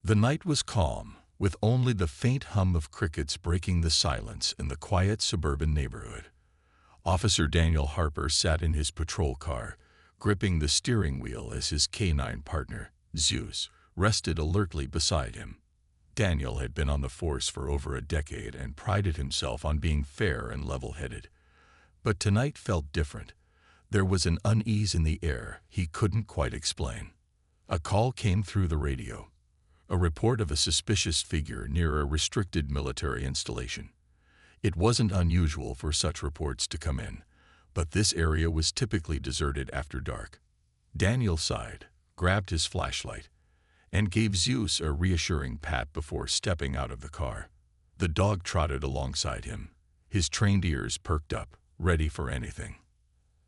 The night was calm, with only the faint hum of crickets breaking the silence in the quiet suburban neighborhood. Officer Daniel Harper sat in his patrol car, gripping the steering wheel as his K-9 partner, Zeus, rested alertly beside him. Daniel had been on the force for over a decade and prided himself on being fair and level-headed. But tonight felt different. There was an unease in the air he couldn't quite explain. A call came through the radio. A report of a suspicious figure near a restricted military installation. It wasn't unusual for such reports to come in, but this area was typically deserted after dark. Daniel sighed, grabbed his flashlight, and gave Zeus a reassuring pat before stepping out of the car. The dog trotted alongside him, his trained ears perked up, ready for anything.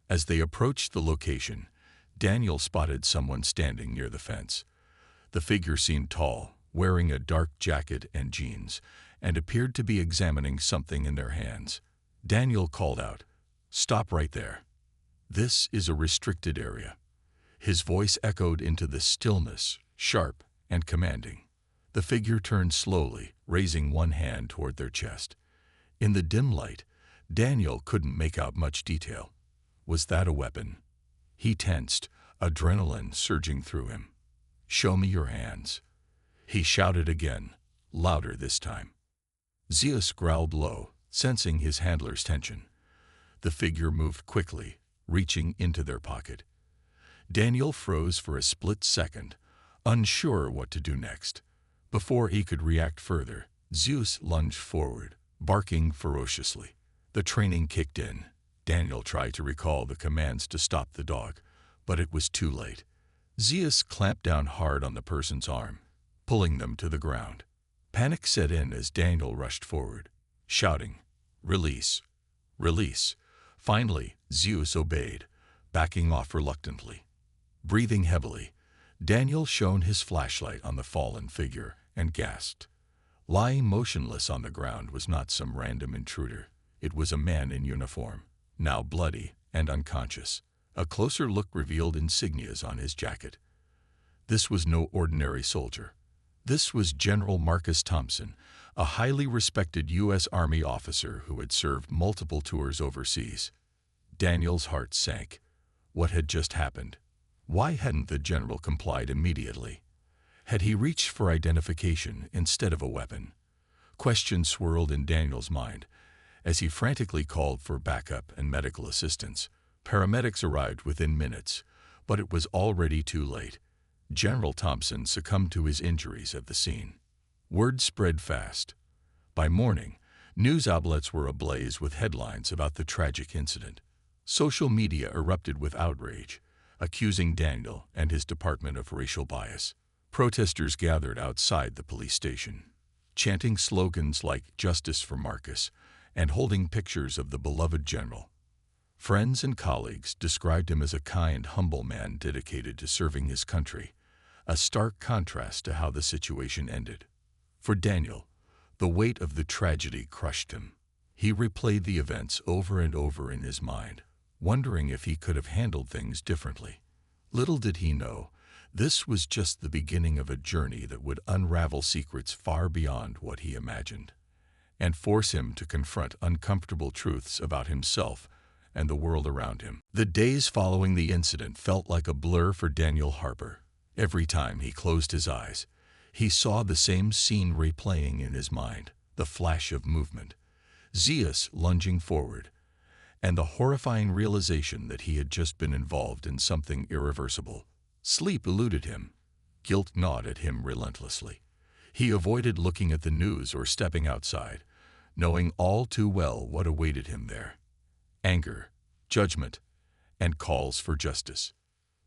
As they approached the location, Daniel spotted someone standing near the fence. The figure seemed tall, wearing a dark jacket and jeans, and appeared to be examining something in their hands. Daniel called out, "Stop right there. This is a restricted area." His voice echoed into the stillness, sharp and commanding. The figure turned slowly, raising one hand toward their chest. In the dim light, Daniel couldn't make out much detail. Was that a weapon? He tensed, adrenaline surging through him. "Show me your hands," he shouted again, louder this time. Zeus growled low, sensing his handler's tension. The figure moved quickly, reaching into their pocket. Daniel froze for a split second, unsure what to do next. Before he could react further, Zeus lunged forward, barking ferociously. The training kicked in. Daniel tried to recall the commands to stop the dog, but it was too late. Zeus clamped down hard on the person's arm, pulling them to the ground. Panic set in as Daniel rushed forward, shouting, "Release! Release!" Finally, Zeus obeyed, backing off reluctantly. Breathing heavily, Daniel shone his flashlight on the fallen figure and gasped. Lying motionless on the ground was not some random intruder. It was a man in uniform, now bloody and unconscious. A closer look revealed insignias on his jacket. This was no ordinary soldier. This was General Marcus Thompson, a highly respected U.S. Army officer who had served multiple tours overseas. Daniel's heart sank. What had just happened? Why hadn't the general complied immediately? Had he reached for identification instead of a weapon? Questions swirled in Daniel's mind as he frantically called for backup and medical assistance. Paramedics arrived within minutes, but it was already too late. General Thompson succumbed to his injuries at the scene. Word spread fast. By morning, news outlets were ablaze with headlines about the tragic incident. Social media erupted with outrage, accusing Daniel and his department of racial bias. Protesters gathered outside the police station, chanting slogans like "Justice for Marcus" and holding pictures of the beloved general. Friends and colleagues described him as a kind, humble man dedicated to serving his country, a stark contrast to how the situation ended. For Daniel, the weight of the tragedy crushed him. He replayed the events over and over in his mind, wondering if he could have handled things differently. Little did he know, this was just the beginning of a journey that would unravel secrets far beyond what he imagined, and force him to confront uncomfortable truths about himself and the world around him. The days following the incident felt like a blur for Daniel Harper. Every time he closed his eyes, he saw the same scene replaying in his mind, the flash of movement, Zeus lunging forward, and the horrifying realization that he had just been involved in something irreversible. Sleep eluded him. Guilt gnawed at him relentlessly. He avoided looking at the news or stepping outside, knowing all too well what awaited him there. Anger, judgment, and calls for justice.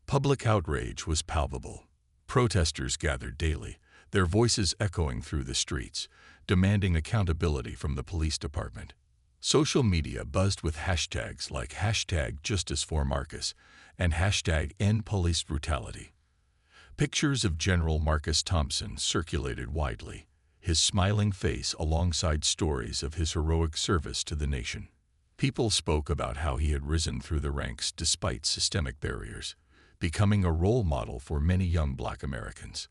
Public outrage was palpable. Protesters gathered daily, their voices echoing through the streets, demanding accountability from the police department. Social media buzzed with hashtags like #JusticeForMarcus and #EndPoliceBrutality. Pictures of General Marcus Thompson circulated widely, his smiling face alongside stories of his heroic service to the nation. People spoke about how he had risen through the ranks despite systemic barriers, becoming a role model for many young Black Americans.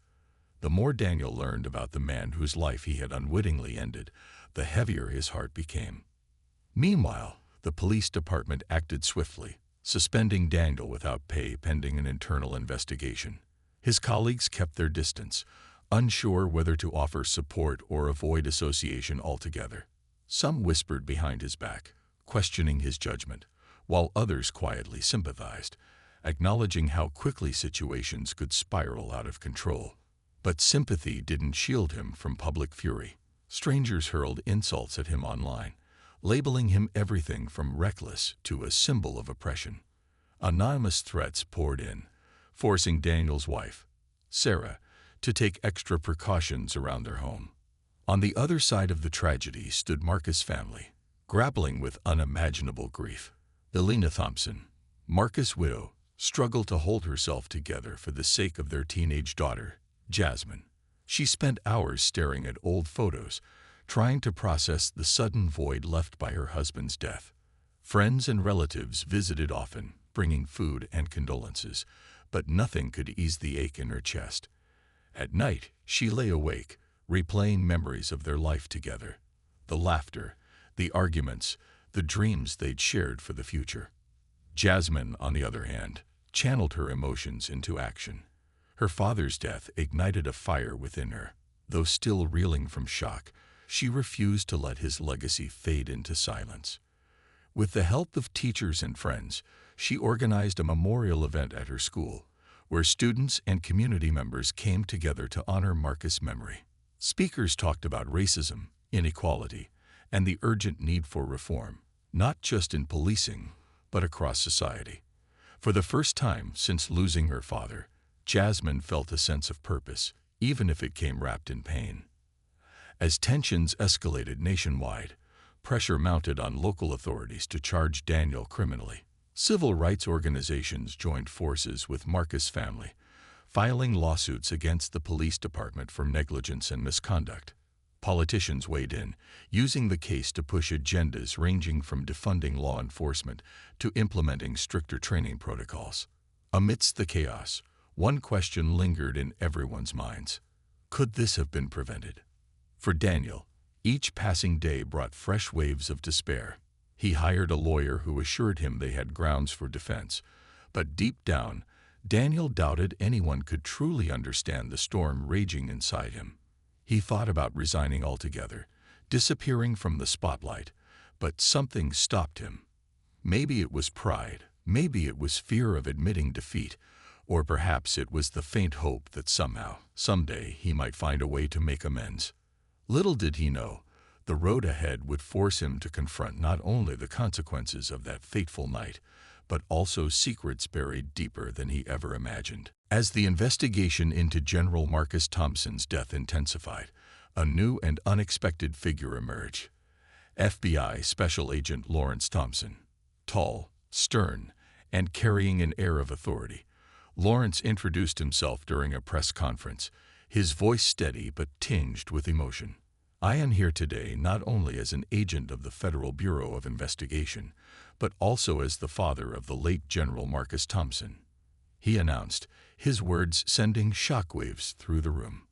The more Daniel learned about the man whose life he had unwittingly ended, the heavier his heart became. Meanwhile, the police department acted swiftly, suspending Daniel without pay pending an internal investigation. His colleagues kept their distance, unsure whether to offer support or avoid association altogether. Some whispered behind his back, questioning his judgment, while others quietly sympathized, acknowledging how quickly situations could spiral out of control. But sympathy didn't shield him from public fury. Strangers hurled insults at him online, labeling him everything from reckless to a symbol of oppression. Anonymous threats poured in, forcing Daniel's wife, Sarah, to take extra precautions around their home. On the other side of the tragedy stood Marcus' family, grappling with unimaginable grief. Elena Thompson, Marcus' widow, struggled to hold herself together for the sake of their teenage daughter, Jasmine. She spent hours staring at old photos, trying to process the sudden void left by her husband's death. Friends and relatives visited often, bringing food and condolences, but nothing could ease the ache in her chest. At night, she lay awake, replaying memories of their life together. The laughter, the arguments, the dreams they'd shared for the future. Jasmine, on the other hand, channeled her emotions into action. Her father's death ignited a fire within her. Though still reeling from shock, she refused to let his legacy fade into silence. With the help of teachers and friends, she organized a memorial event at her school, where students and community members came together to honor Marcus' memory. Speakers talked about racism, inequality, and the urgent need for reform, not just in policing, but across society. For the first time since losing her father, Jasmine felt a sense of purpose, even if it came wrapped in pain. As tensions escalated nationwide, pressure mounted on local authorities to charge Daniel criminally. Civil rights organizations joined forces with Marcus' family, filing lawsuits against the police department for negligence and misconduct. Politicians weighed in, using the case to push agendas ranging from defunding law enforcement to implementing stricter training protocols. Amidst the chaos, one question lingered in everyone's minds. Could this have been prevented? For Daniel, each passing day brought fresh waves of despair. He hired a lawyer who assured him they had grounds for defense, but deep down, Daniel doubted anyone could truly understand the storm raging inside him. He thought about resigning altogether, disappearing from the spotlight, but something stopped him. Maybe it was pride, maybe it was fear of admitting defeat, or perhaps it was the faint hope that somehow, someday, he might find a way to make amends. Little did he know, the road ahead would force him to confront not only the consequences of that fateful night, but also secrets buried deeper than he ever imagined. As the investigation into General Marcus Thompson's death intensified, a new and unexpected figure emerged. FBI Special Agent Lawrence Thompson. Tall, stern, and carrying an air of authority, Lawrence introduced himself during a press conference, his voice steady but tinged with emotion. I am here today not only as an agent of the Federal Bureau of Investigation, but also as the father of the late General Marcus Thompson, he announced, his words sending shockwaves through the room.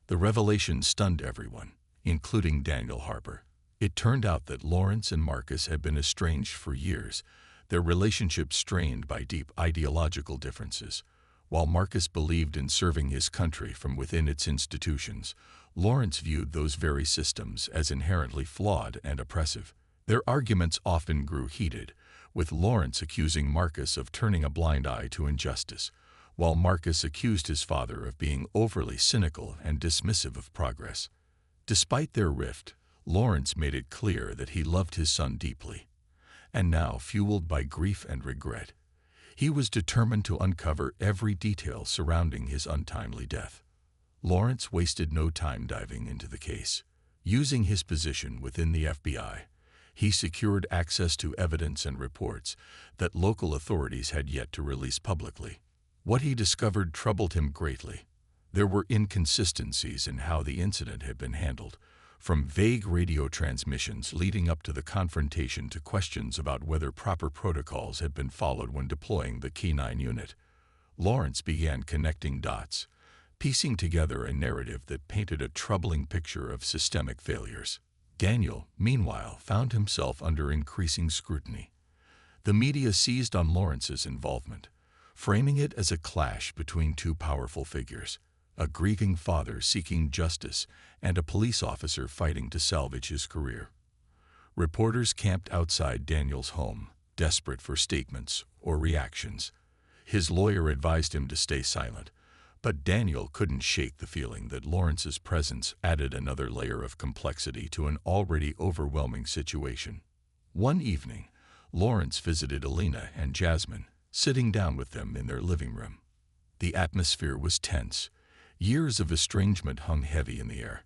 The revelation stunned everyone, including Daniel Harper. It turned out that Lawrence and Marcus had been estranged for years, their relationship strained by deep ideological differences. While Marcus believed in serving his country from within its institutions, Lawrence viewed those very systems as inherently flawed and oppressive. Their arguments often grew heated, with Lawrence accusing Marcus of turning a blind eye to injustice, while Marcus accused his father of being overly cynical and dismissive of progress. Despite their rift, Lawrence made it clear that he loved his son deeply. And now, fueled by grief and regret, he was determined to uncover every detail surrounding his untimely death. Lawrence wasted no time diving into the case. Using his position within the FBI, he secured access to evidence and reports that local authorities had yet to release publicly. What he discovered troubled him greatly. There were inconsistencies in how the incident had been handled, from vague radio transmissions leading up to the confrontation to questions about whether proper protocols had been followed when deploying the K-9 unit. Lawrence began connecting dots, piecing together a narrative that painted a troubling picture of systemic failures. Daniel, meanwhile, found himself under increasing scrutiny. The media seized on Lawrence's involvement, framing it as a clash between two powerful figures, a grieving father seeking justice and a police officer fighting to salvage his career. Reporters camped outside Daniel's home, desperate for statements or reactions. His lawyer advised him to stay silent, but Daniel couldn't shake the feeling that Lawrence's presence added another layer of complexity to an already overwhelming situation. One evening, Lawrence visited Alina and Jasmine, sitting down with them in their living room. The atmosphere was tense. Years of estrangement hung heavy in the air.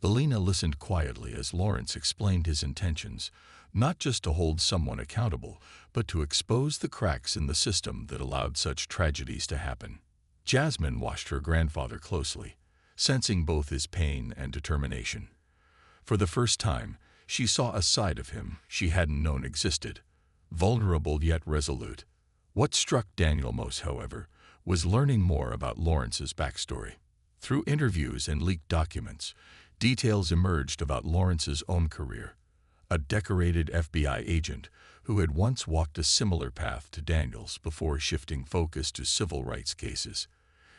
Alina listened quietly as Lawrence explained his intentions, not just to hold someone accountable, but to expose the cracks in the system that allowed such tragedies to happen. Jasmine watched her grandfather closely, sensing both his pain and determination. For the first time, she saw a side of him she hadn't known existed, vulnerable yet resolute. What struck Daniel most, however, was learning more about Lawrence's backstory. Through interviews and leaked documents, details emerged about Lawrence's own career, a decorated FBI agent who had once walked a similar path to Daniel's before shifting focus to civil rights cases.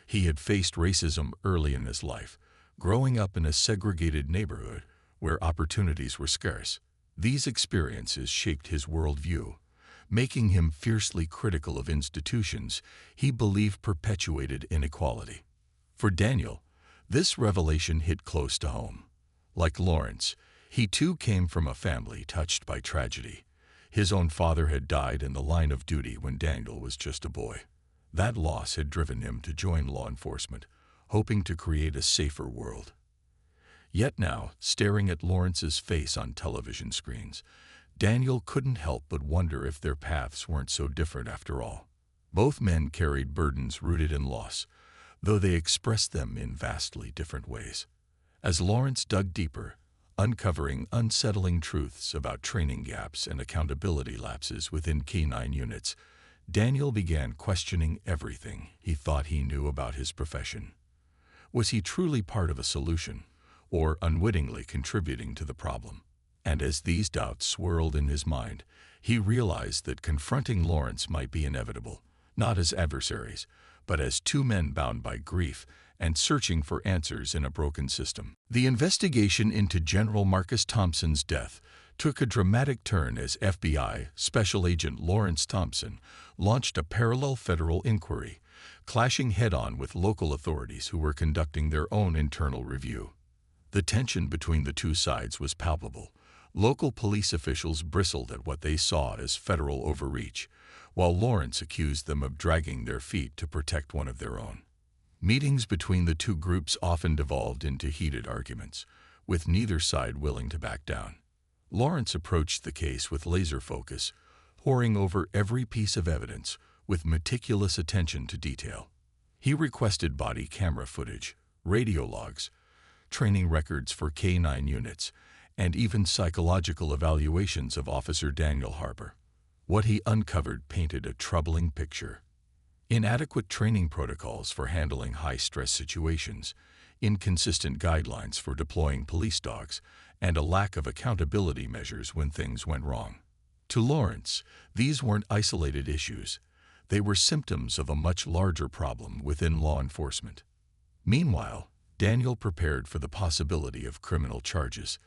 He had faced racism early in his life, growing up in a segregated neighborhood where opportunities were scarce. These experiences shaped his worldview, making him fiercely critical of institutions he believed perpetuated inequality. For Daniel, this revelation hit close to home. Like Lawrence, he too came from a family touched by tragedy. His own father had died in the line of duty when Daniel was just a boy. That loss had driven him to join law enforcement, hoping to create a safer world. Yet now, staring at Lawrence's face on television screens, Daniel couldn't help but wonder if their paths weren't so different after all. Both men carried burdens rooted in loss, though they expressed them in vastly different ways. As Lawrence dug deeper, uncovering unsettling truths about training gaps and accountability lapses within K-9 units, Daniel began questioning everything he thought he knew about his profession. Was he truly part of a solution, or unwittingly contributing to the problem? And as these doubts swirled in his mind, he realized that confronting Lawrence might be inevitable, not as adversaries, but as two men bound by grief and searching for answers in a broken system. The investigation into General Marcus Thompson's death took a dramatic turn as FBI Special Agent Lawrence Thompson launched a parallel federal inquiry, clashing head-on with local authorities who were conducting their own internal review. The tension between the two sides was palpable. Local police officials bristled at what they saw as federal overreach, while Lawrence accused them of dragging their feet to protect one of their own. Meetings between the two groups often devolved into heated arguments, with neither side willing to back down. Lawrence approached the case with laser focus, poring over every piece of evidence with meticulous attention to detail. He requested body camera footage, radio logs, training records for K-9 units, and even psychological evaluations of Officer Daniel Harper. What he uncovered painted a troubling picture. Inadequate training protocols for handling high-stress situations, inconsistent guidelines for deploying police dogs, and a lack of accountability measures when things went wrong. To Lawrence, these weren't isolated issues. They were symptoms of a much larger problem within law enforcement. Meanwhile, Daniel prepared for the possibility of criminal charges,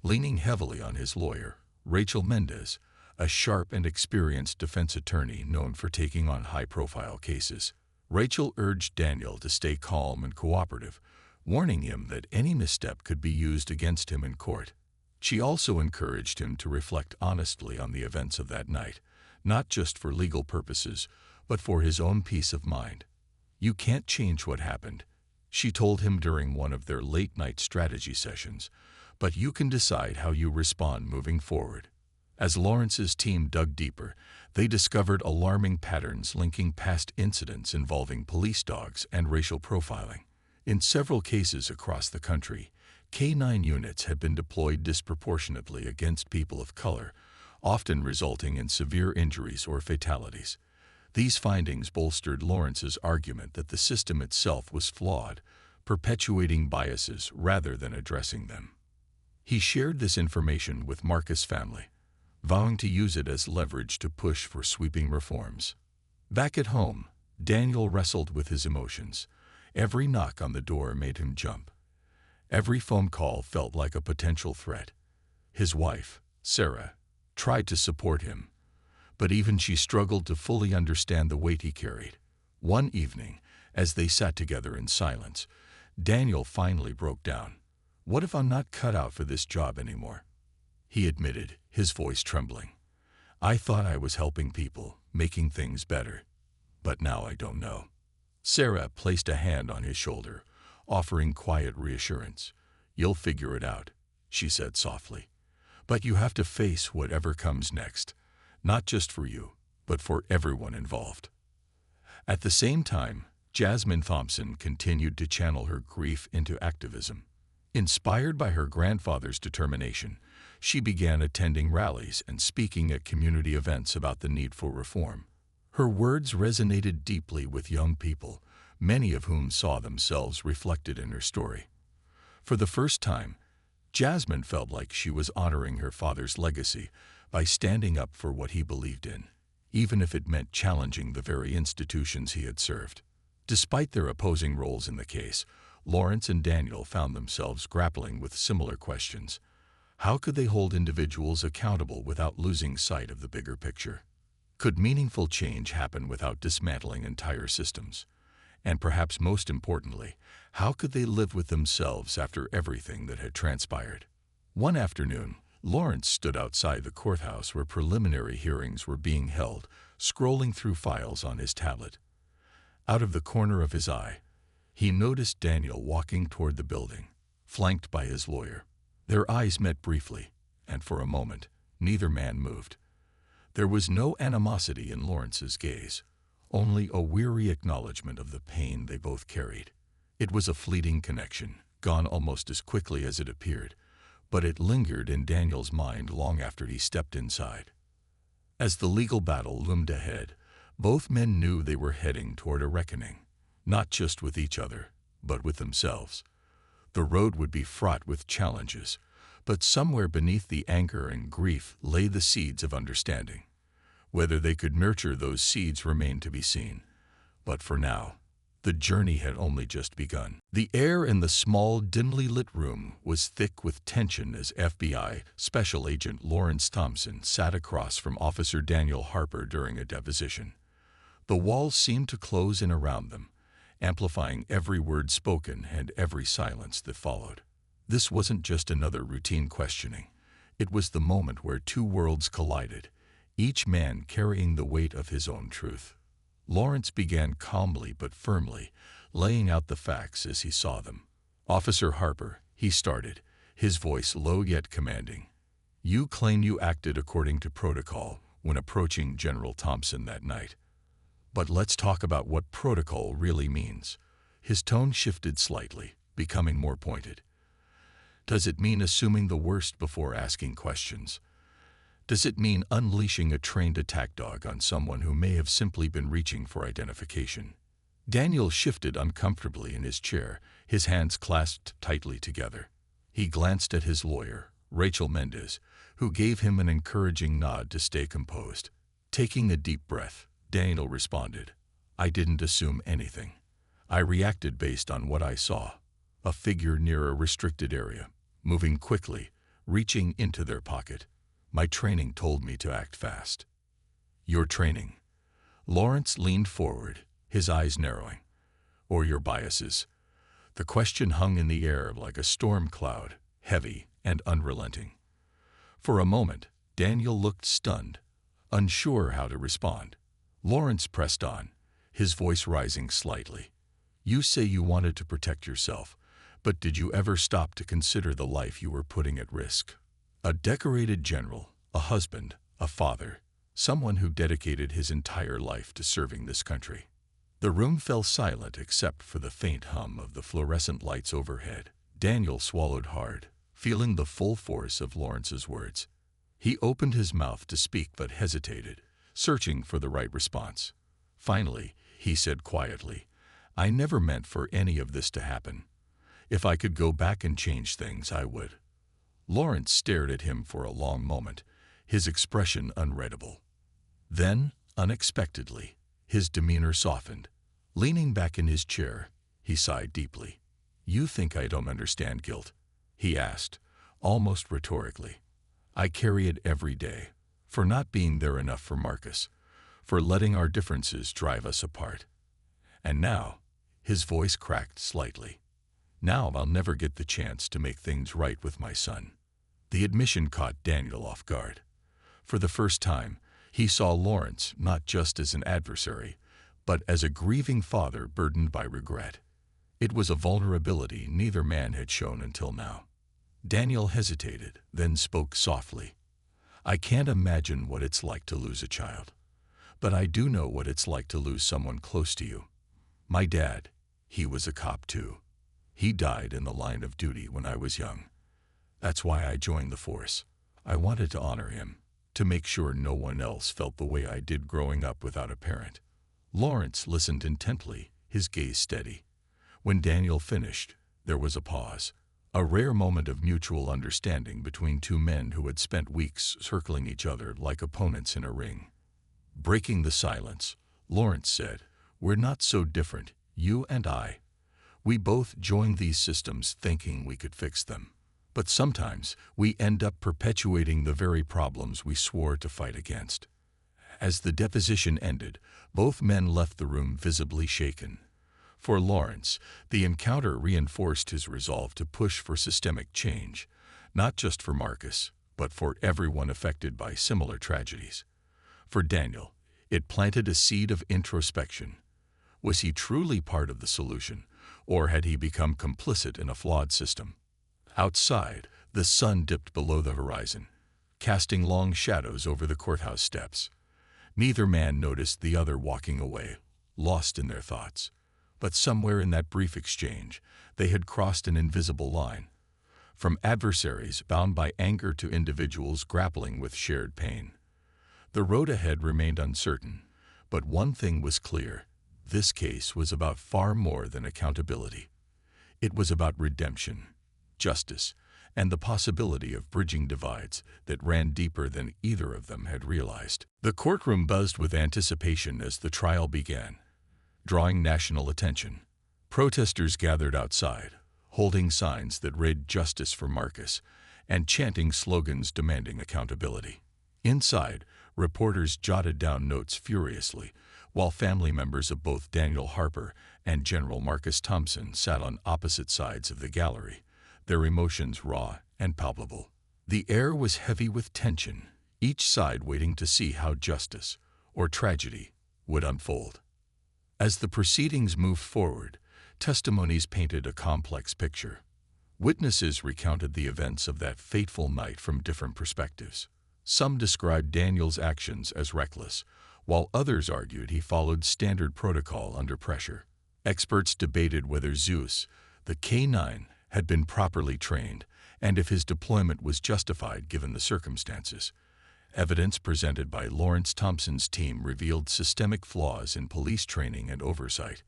leaning heavily on his lawyer, Rachel Mendez, a sharp and experienced defense attorney known for taking on high-profile cases. Rachel urged Daniel to stay calm and cooperative, warning him that any misstep could be used against him in court. She also encouraged him to reflect honestly on the events of that night, not just for legal purposes, but for his own peace of mind. "You can't change what happened," she told him during one of their late-night strategy sessions, "but you can decide how you respond moving forward." As Lawrence's team dug deeper, they discovered alarming patterns linking past incidents involving police dogs and racial profiling. In several cases across the country, K-9 units had been deployed disproportionately against people of color, often resulting in severe injuries or fatalities. These findings bolstered Lawrence's argument that the system itself was flawed, perpetuating biases rather than addressing them. He shared this information with Marcus' family, vowing to use it as leverage to push for sweeping reforms. Back at home, Daniel wrestled with his emotions. Every knock on the door made him jump. Every phone call felt like a potential threat. His wife, Sarah, tried to support him, but even she struggled to fully understand the weight he carried. One evening, as they sat together in silence, Daniel finally broke down. "What if I'm not cut out for this job anymore?" he admitted, his voice trembling. "I thought I was helping people, making things better, but now I don't know." Sarah placed a hand on his shoulder, offering quiet reassurance. "You'll figure it out," she said softly. "But you have to face whatever comes next, not just for you, but for everyone involved." At the same time, Jasmine Thompson continued to channel her grief into activism. Inspired by her grandfather's determination, she began attending rallies and speaking at community events about the need for reform. Her words resonated deeply with young people, many of whom saw themselves reflected in her story. For the first time, Jasmine felt like she was honoring her father's legacy by standing up for what he believed in, even if it meant challenging the very institutions he had served. Despite their opposing roles in the case, Lawrence and Daniel found themselves grappling with similar questions. How could they hold individuals accountable without losing sight of the bigger picture? Could meaningful change happen without dismantling entire systems? And perhaps most importantly, how could they live with themselves after everything that had transpired? One afternoon, Lawrence stood outside the courthouse where preliminary hearings were being held, scrolling through files on his tablet. Out of the corner of his eye, he noticed Daniel walking toward the building, flanked by his lawyer. Their eyes met briefly, and for a moment, neither man moved. There was no animosity in Lawrence's gaze, only a weary acknowledgement of the pain they both carried. It was a fleeting connection, gone almost as quickly as it appeared, but it lingered in Daniel's mind long after he stepped inside. As the legal battle loomed ahead, both men knew they were heading toward a reckoning, not just with each other, but with themselves. The road would be fraught with challenges, but somewhere beneath the anger and grief lay the seeds of understanding. Whether they could nurture those seeds remained to be seen. But for now, the journey had only just begun. The air in the small, dimly lit room was thick with tension as FBI Special Agent Lawrence Thompson sat across from Officer Daniel Harper during a deposition. The walls seemed to close in around them, amplifying every word spoken and every silence that followed. This wasn't just another routine questioning. It was the moment where two worlds collided, each man carrying the weight of his own truth. Lawrence began calmly but firmly, laying out the facts as he saw them. "Officer Harper," he started, his voice low yet commanding, "you claim you acted according to protocol when approaching General Thompson that night. But let's talk about what protocol really means." His tone shifted slightly, becoming more pointed. "Does it mean assuming the worst before asking questions? Does it mean unleashing a trained attack dog on someone who may have simply been reaching for identification?" Daniel shifted uncomfortably in his chair, his hands clasped tightly together. He glanced at his lawyer, Rachel Mendez, who gave him an encouraging nod to stay composed. Taking a deep breath, Daniel responded, "I didn't assume anything. I reacted based on what I saw. A figure near a restricted area, moving quickly, reaching into their pocket. My training told me to act fast." "Your training?" Lawrence leaned forward, his eyes narrowing. "Or your biases?" The question hung in the air like a storm cloud, heavy and unrelenting. For a moment, Daniel looked stunned, unsure how to respond. Lawrence pressed on, his voice rising slightly. "You say you wanted to protect yourself, but did you ever stop to consider the life you were putting at risk? A decorated general, a husband, a father, someone who dedicated his entire life to serving this country." The room fell silent except for the faint hum of the fluorescent lights overhead. Daniel swallowed hard, feeling the full force of Lawrence's words. He opened his mouth to speak but hesitated, searching for the right response. Finally, he said quietly, "I never meant for any of this to happen. If I could go back and change things, I would." Lawrence stared at him for a long moment, his expression unreadable. Then, unexpectedly, his demeanor softened. Leaning back in his chair, he sighed deeply. "You think I don't understand guilt?" he asked, almost rhetorically. "I carry it every day, for not being there enough for Marcus, for letting our differences drive us apart. And now," his voice cracked slightly, "now I'll never get the chance to make things right with my son." The admission caught Daniel off guard. For the first time, he saw Lawrence not just as an adversary, but as a grieving father burdened by regret. It was a vulnerability neither man had shown until now. Daniel hesitated, then spoke softly. "I can't imagine what it's like to lose a child. But I do know what it's like to lose someone close to you. My dad, he was a cop too. He died in the line of duty when I was young. That's why I joined the force. I wanted to honor him, to make sure no one else felt the way I did growing up without a parent." Lawrence listened intently, his gaze steady. When Daniel finished, there was a pause, a rare moment of mutual understanding between two men who had spent weeks circling each other like opponents in a ring. Breaking the silence, Lawrence said, "We're not so different, you and I. We both joined these systems thinking we could fix them. But sometimes we end up perpetuating the very problems we swore to fight against." As the deposition ended, both men left the room visibly shaken. For Lawrence, the encounter reinforced his resolve to push for systemic change, not just for Marcus, but for everyone affected by similar tragedies. For Daniel, it planted a seed of introspection. Was he truly part of the solution, or had he become complicit in a flawed system? Outside, the sun dipped below the horizon, casting long shadows over the courthouse steps. Neither man noticed the other walking away, lost in their thoughts. But somewhere in that brief exchange, they had crossed an invisible line. From adversaries bound by anger to individuals grappling with shared pain. The road ahead remained uncertain, but one thing was clear. This case was about far more than accountability. It was about redemption, justice, and the possibility of bridging divides that ran deeper than either of them had realized. The courtroom buzzed with anticipation as the trial began, drawing national attention. Protesters gathered outside, holding signs that read "Justice for Marcus" and chanting slogans demanding accountability. Inside, reporters jotted down notes furiously, while family members of both Daniel Harper and General Marcus Thompson sat on opposite sides of the gallery, their emotions raw and palpable. The air was heavy with tension, each side waiting to see how justice, or tragedy, would unfold. As the proceedings moved forward, testimonies painted a complex picture. Witnesses recounted the events of that fateful night from different perspectives. Some described Daniel's actions as reckless, while others argued he followed standard protocol under pressure. Experts debated whether Zeus, the K-9, had been properly trained, and if his deployment was justified given the circumstances. Evidence presented by Lawrence Thompson's team revealed systemic flaws in police training and oversight,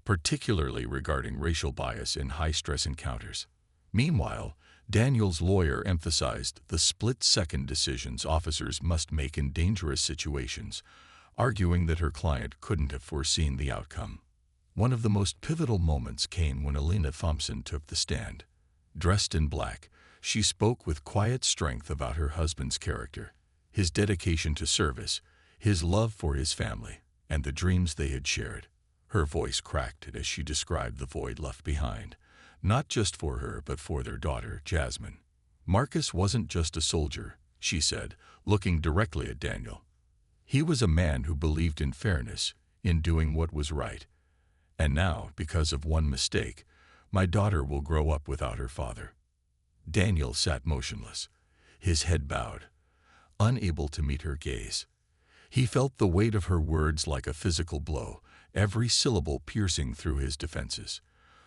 particularly regarding racial bias in high-stress encounters. Meanwhile, Daniel's lawyer emphasized the split-second decisions officers must make in dangerous situations, arguing that her client couldn't have foreseen the outcome. One of the most pivotal moments came when Alina Thompson took the stand. Dressed in black, she spoke with quiet strength about her husband's character, his dedication to service, his love for his family, and the dreams they had shared. Her voice cracked as she described the void left behind, not just for her but for their daughter, Jasmine. "Marcus wasn't just a soldier," she said, looking directly at Daniel. "He was a man who believed in fairness, in doing what was right. And now, because of one mistake, my daughter will grow up without her father." Daniel sat motionless, his head bowed, unable to meet her gaze. He felt the weight of her words like a physical blow, every syllable piercing through his defenses.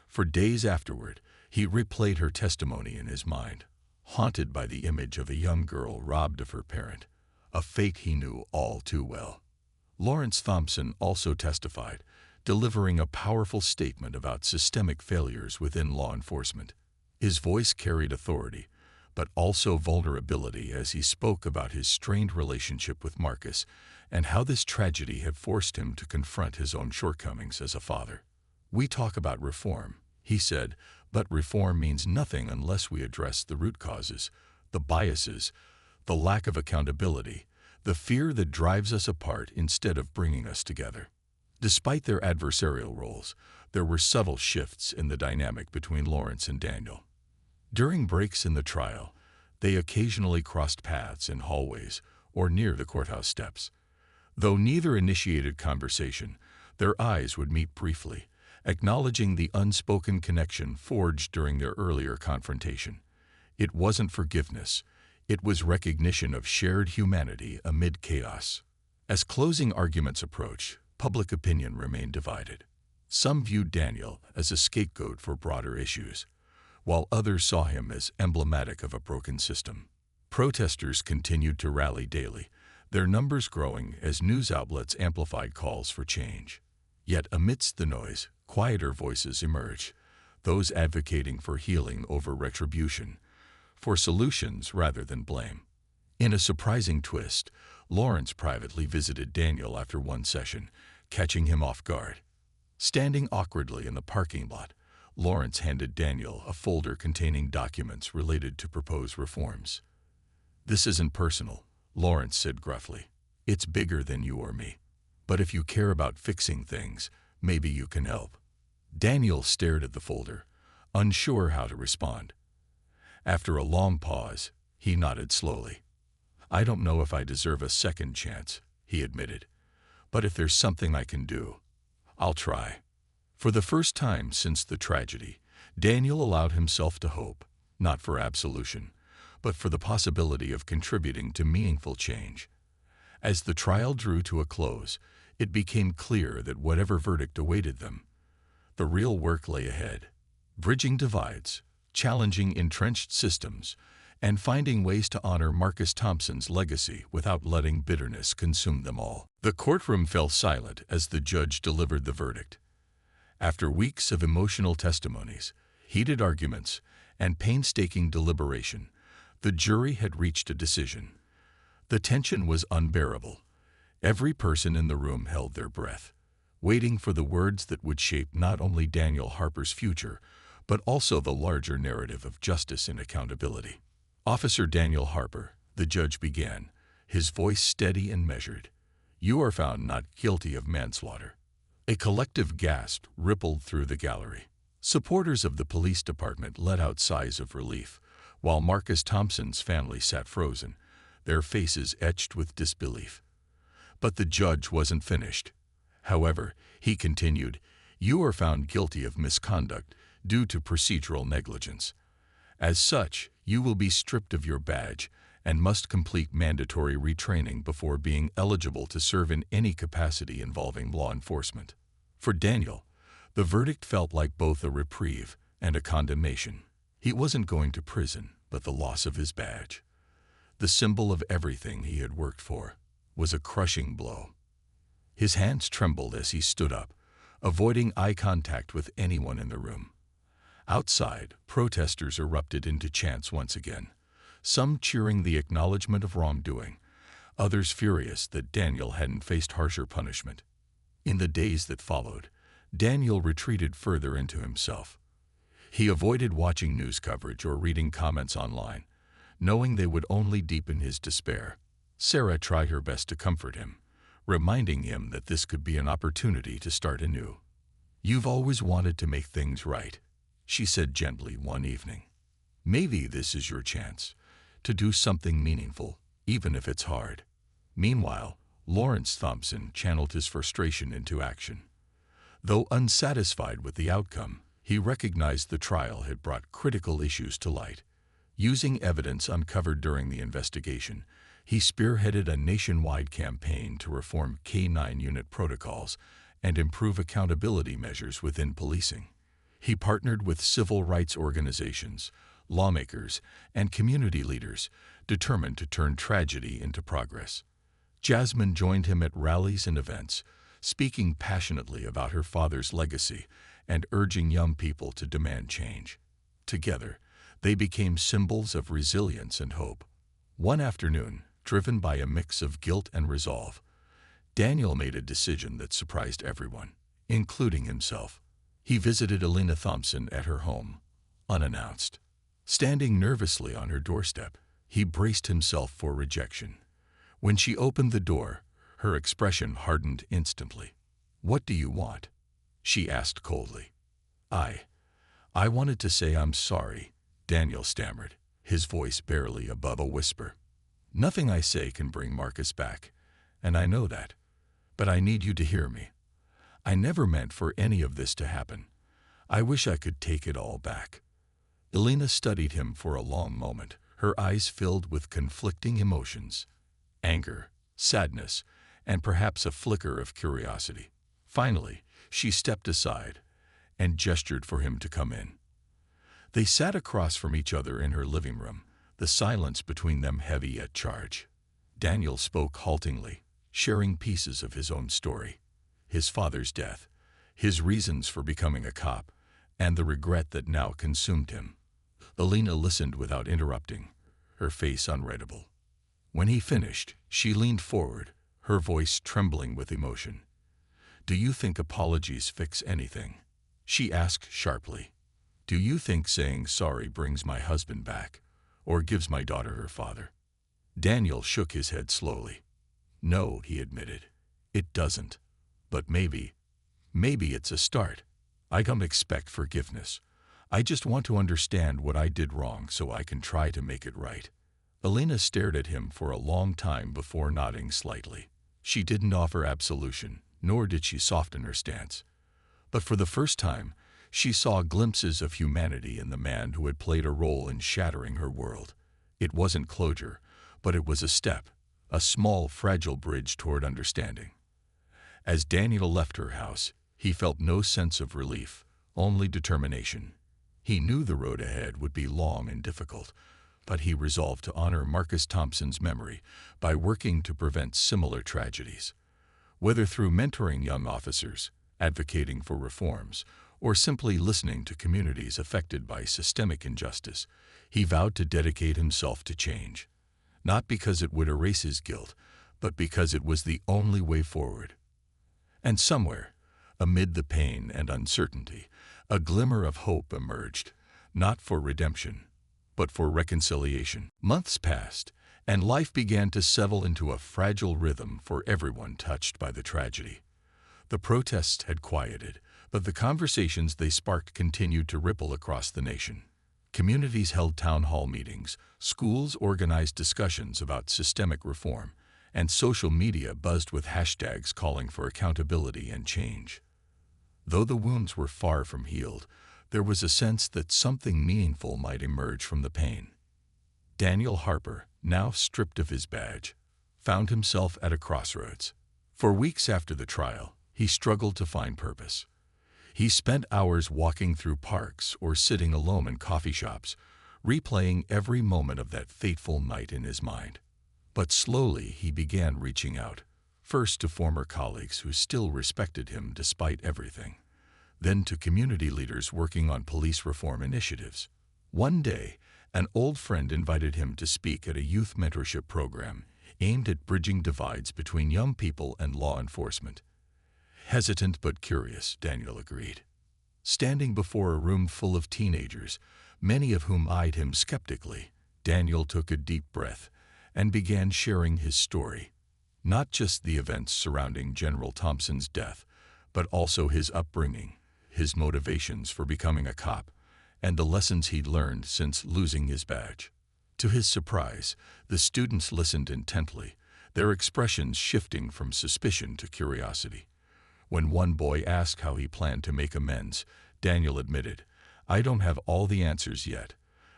For days afterward, he replayed her testimony in his mind, haunted by the image of a young girl robbed of her parent, a fate he knew all too well. Lawrence Thompson also testified, delivering a powerful statement about systemic failures within law enforcement. His voice carried authority, but also vulnerability as he spoke about his strained relationship with Marcus and how this tragedy had forced him to confront his own shortcomings as a father. "We talk about reform," he said, "but reform means nothing unless we address the root causes, the biases, the lack of accountability, the fear that drives us apart instead of bringing us together." Despite their adversarial roles, there were subtle shifts in the dynamic between Lawrence and Daniel. During breaks in the trial, they occasionally crossed paths in hallways or near the courthouse steps. Though neither initiated conversation, their eyes would meet briefly, acknowledging the unspoken connection forged during their earlier confrontation. It wasn't forgiveness, it was recognition of shared humanity amid chaos. As closing arguments approached, public opinion remained divided. Some viewed Daniel as a scapegoat for broader issues, while others saw him as emblematic of a broken system. Protesters continued to rally daily, their numbers growing as news outlets amplified calls for change. Yet amidst the noise, quieter voices emerged, those advocating for healing over retribution, for solutions rather than blame. In a surprising twist, Lawrence privately visited Daniel after one session, catching him off guard. Standing awkwardly in the parking lot, Lawrence handed Daniel a folder containing documents related to proposed reforms. "This isn't personal," Lawrence said gruffly. "It's bigger than you or me. But if you care about fixing things, maybe you can help." Daniel stared at the folder, unsure how to respond. After a long pause, he nodded slowly. "I don't know if I deserve a second chance," he admitted. "But if there's something I can do, I'll try." For the first time since the tragedy, Daniel allowed himself to hope, not for absolution, but for the possibility of contributing to meaningful change. As the trial drew to a close, it became clear that whatever verdict awaited them, the real work lay ahead, bridging divides, challenging entrenched systems, and finding ways to honor Marcus Thompson's legacy without letting bitterness consume them all. The courtroom fell silent as the judge delivered the verdict. After weeks of emotional testimonies, heated arguments, and painstaking deliberation, the jury had reached a decision. The tension was unbearable. Every person in the room held their breath, waiting for the words that would shape not only Daniel Harper's future, but also the larger narrative of justice and accountability. "Officer Daniel Harper," the judge began, his voice steady and measured, "you are found not guilty of manslaughter." A collective gasp rippled through the gallery. Supporters of the police department let out sighs of relief, while Marcus Thompson's family sat frozen, their faces etched with disbelief. But the judge wasn't finished. However, he continued, "You are found guilty of misconduct due to procedural negligence. As such, you will be stripped of your badge and must complete mandatory retraining before being eligible to serve in any capacity involving law enforcement." For Daniel, the verdict felt like both a reprieve and a condemnation. He wasn't going to prison, but the loss of his badge, the symbol of everything he had worked for, was a crushing blow. His hands trembled as he stood up, avoiding eye contact with anyone in the room. Outside, protesters erupted into chants once again, some cheering the acknowledgement of wrongdoing, others furious that Daniel hadn't faced harsher punishment. In the days that followed, Daniel retreated further into himself. He avoided watching news coverage or reading comments online, knowing they would only deepen his despair. Sarah tried her best to comfort him, reminding him that this could be an opportunity to start anew. "You've always wanted to make things right," she said gently one evening. "Maybe this is your chance to do something meaningful, even if it's hard." Meanwhile, Lawrence Thompson channeled his frustration into action. Though unsatisfied with the outcome, he recognized the trial had brought critical issues to light. Using evidence uncovered during the investigation, he spearheaded a nationwide campaign to reform K-9 unit protocols and improve accountability measures within policing. He partnered with civil rights organizations, lawmakers, and community leaders, determined to turn tragedy into progress. Jasmine joined him at rallies and events, speaking passionately about her father's legacy and urging young people to demand change. Together, they became symbols of resilience and hope. One afternoon, driven by a mix of guilt and resolve, Daniel made a decision that surprised everyone, including himself. He visited Elena Thompson at her home, unannounced. Standing nervously on her doorstep, he braced himself for rejection. When she opened the door, her expression hardened instantly. "What do you want?" she asked coldly. I wanted to say I'm sorry," Daniel stammered, his voice barely above a whisper. "Nothing I say can bring Marcus back, and I know that. But I need you to hear me. I never meant for any of this to happen. I wish I could take it all back." Elena studied him for a long moment, her eyes filled with conflicting emotions: anger, sadness, and perhaps a flicker of curiosity. Finally, she stepped aside and gestured for him to come in. They sat across from each other in her living room, the silence between them heavy yet charged. Daniel spoke haltingly, sharing pieces of his own story: his father's death, his reasons for becoming a cop, and the regret that now consumed him. Elena listened without interrupting, her face unreadable. When he finished, she leaned forward, her voice trembling with emotion. "Do you think apologies fix anything?" she asked sharply. "Do you think saying sorry brings my husband back, or gives my daughter her father?" Daniel shook his head slowly. "No," he admitted, "it doesn't. But maybe it's a start. I don't expect forgiveness. I just want to understand what I did wrong so I can try to make it right." Elena stared at him for a long time before nodding slightly. She didn't offer absolution, nor did she soften her stance. But for the first time, she saw glimpses of humanity in the man who had played a role in shattering her world. It wasn't closure, but it was a step, a small, fragile bridge toward understanding. As Daniel left her house, he felt no sense of relief, only determination. He knew the road ahead would be long and difficult, but he resolved to honor Marcus Thompson's memory by working to prevent similar tragedies. Whether through mentoring young officers, advocating for reforms, or simply listening to communities affected by systemic injustice, he vowed to dedicate himself to change. Not because it would erase his guilt, but because it was the only way forward. And somewhere, amid the pain and uncertainty, a glimmer of hope emerged, not for redemption, but for reconciliation. Months passed, and life began to settle into a fragile rhythm for everyone touched by the tragedy. The protests had quieted, but the conversations they sparked continued to ripple across the nation. Communities held town hall meetings, schools organized discussions about systemic reform, and social media buzzed with hashtags calling for accountability and change. Though the wounds were far from healed, there was a sense that something meaningful might emerge from the pain. Daniel Harper, now stripped of his badge, found himself at a crossroads. For weeks after the trial, he struggled to find purpose. He spent hours walking through parks or sitting alone in coffee shops, replaying every moment of that fateful night in his mind. But slowly he began reaching out, first to former colleagues who still respected him despite everything, then to community leaders working on police reform initiatives. One day, an old friend invited him to speak at a youth mentorship program aimed at bridging divides between young people and law enforcement. Hesitant but curious, Daniel agreed. Standing before a room full of teenagers, many of whom eyed him skeptically, Daniel took a deep breath and began sharing his story. Not just the events surrounding General Thompson's death, but also his upbringing, his motivations for becoming a cop, and the lessons he'd learned since losing his badge. To his surprise, the students listened intently, their expressions shifting from suspicion to curiosity. When one boy asked how he planned to make amends, Daniel admitted, "I don't have all the answers yet,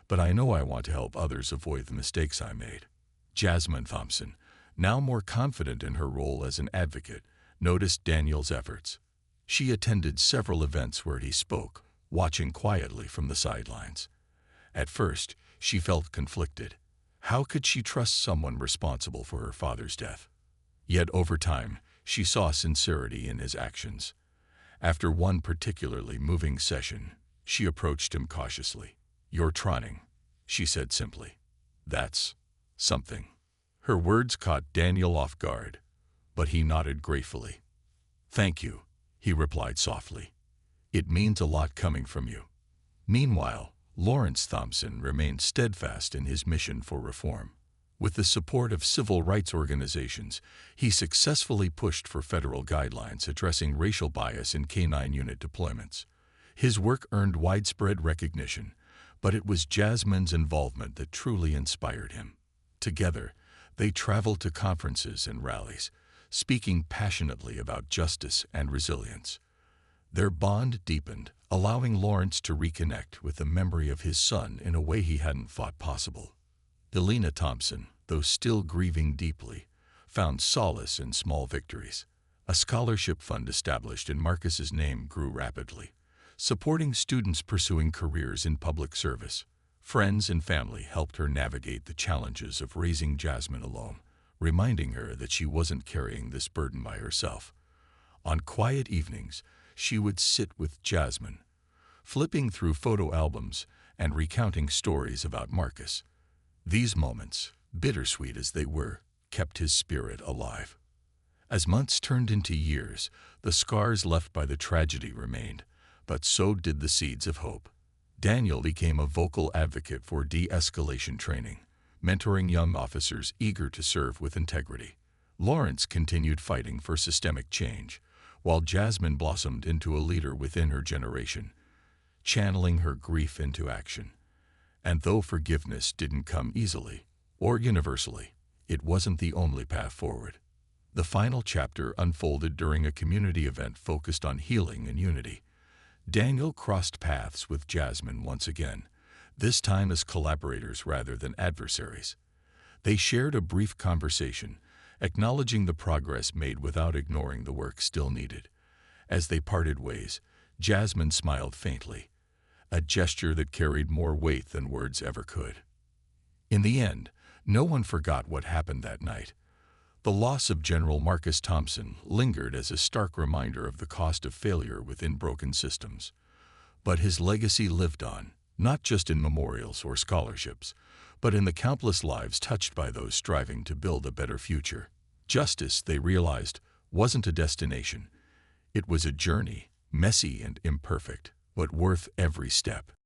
but I know I want to help others avoid the mistakes I made." Jasmine Thompson, now more confident in her role as an advocate, noticed Daniel's efforts. She attended several events where he spoke, watching quietly from the sidelines. At first, she felt conflicted. How could she trust someone responsible for her father's death? Yet over time, she saw sincerity in his actions. After one particularly moving session, she approached him cautiously. "You're trying," she said simply. "That's something." Her words caught Daniel off guard, but he nodded gratefully. "Thank you," he replied softly. "It means a lot coming from you." Meanwhile, Lawrence Thompson remained steadfast in his mission for reform. With the support of civil rights organizations, he successfully pushed for federal guidelines addressing racial bias in K-9 unit deployments. His work earned widespread recognition, but it was Jasmine's involvement that truly inspired him. Together, they traveled to conferences and rallies, speaking passionately about justice and resilience. Their bond deepened, allowing Lawrence to reconnect with the memory of his son in a way he hadn't thought possible. Elena Thompson, though still grieving deeply, found solace in small victories. A scholarship fund established in Marcus's name grew rapidly, supporting students pursuing careers in public service. Friends and family helped her navigate the challenges of raising Jasmine alone, reminding her that she wasn't carrying this burden by herself. On quiet evenings, she would sit with Jasmine, flipping through photo albums and recounting stories about Marcus. These moments, bittersweet as they were, kept his spirit alive. As months turned into years, the scars left by the tragedy remained, but so did the seeds of hope. Daniel became a vocal advocate for de-escalation training, mentoring young officers eager to serve with integrity. Lawrence continued fighting for systemic change, while Jasmine blossomed into a leader within her generation, channeling her grief into action. And though forgiveness didn't come easily or universally, it wasn't the only path forward. The final chapter unfolded during a community event focused on healing and unity. Daniel crossed paths with Jasmine once again, this time as collaborators rather than adversaries. They shared a brief conversation, acknowledging the progress made without ignoring the work still needed. As they parted ways, Jasmine smiled faintly, a gesture that carried more weight than words ever could. In the end, no one forgot what happened that night. The loss of General Marcus Thompson lingered as a stark reminder of the cost of failure within broken systems. But his legacy lived on, not just in memorials or scholarships, but in the countless lives touched by those striving to build a better future. Justice, they realized, wasn't a destination. It was a journey, messy and imperfect, but worth every step.